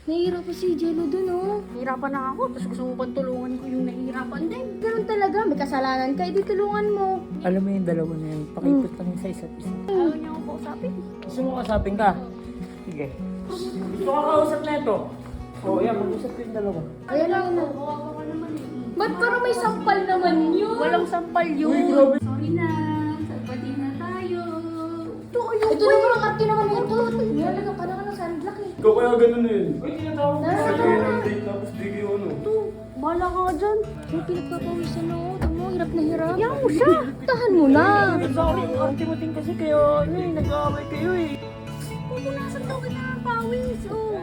Nahihirapan si Jello dun, oh. Nahirapan na ako, tapos gusto mo pang tulungan ko yung nahihirapan din. Ganun talaga, may kasalanan ka, edi tulungan mo. Alam mo yung dalawa na yan, pakipot lang yun sa isa't isa. Ayaw niya ako kausapin. Gusto mo kasapin ka? Sige. Gusto ka kausap na ito? Oo, yan, mag-usap yung dalawa. Ayan na, yun na. Kawawa ka naman eh. Ba't parang may sampal naman yun? Walang sampal yun. Uy, grabe. Sorry na, salpati na tayo. Ito, ayun. Ito naman ang arte naman ito. Nalagyan ka na ng sunblock eh. Ikaw kaya ganun na yun. Uy, tinatawag ko. Gusto kayo ng date tapos di kayo ano. Ito, bahala ka nga dyan. May pinagpapawisan ako. Tama mo, hirap na hirap. Yan mo siya. Tahan mo na. Sorry, ang arte mo din kasi kayo, ano eh, nag-aaway kayo eh. Pupunasan daw kita ng pawis. Oh.